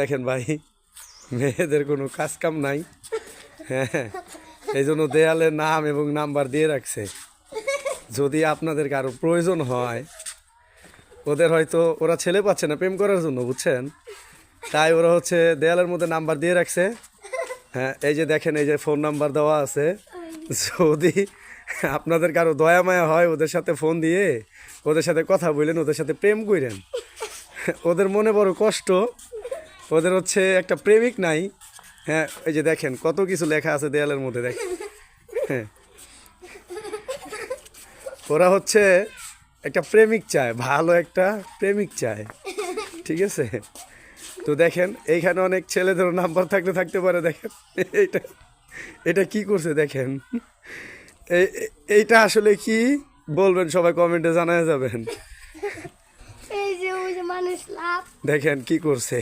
দেখেন ভাই, মেয়েদের কোনো কাজ কাম নাই। হ্যাঁ, এই জন্য দেয়ালে নাম এবং নাম্বার দিয়ে রাখছে। যদি আপনাদের কারো প্রয়োজন হয়, ওদের হয়তো ওরা ছেলে পাচ্ছে না প্রেম করার জন্য, বুঝছেন, তাই ওরা হচ্ছে দেয়ালের মধ্যে নাম্বার দিয়ে রাখছে। হ্যাঁ, এই যে দেখেন, এই যে ফোন নাম্বার দেওয়া আছে। যদি আপনাদের কারো দয়া মায়া হয়, ওদের সাথে ফোন দিয়ে ওদের সাথে কথা বললেন, ওদের সাথে প্রেম করেন। ওদের মনে বড় কষ্ট, ওদের হচ্ছে একটা প্রেমিক নাই। হ্যাঁ, এই যে দেখেন কত কিছু লেখা আছে দেয়ালের মধ্যে, দেখেন। হ্যাঁ, ওরা হচ্ছে একটা প্রেমিক চায়, ভালো একটা প্রেমিক চায়, ঠিক আছে। তো দেখেন এইখানে অনেক ছেলেদের নাম্বার থাকতে পারে। দেখেন এইটা, এটা কি করছে দেখেন। এইটা আসলে কি বলবেন, সবাই কমেন্টে জানায় যাবেন। এই যে ওই যে মানুষ লাভ দেখেন কি করছে।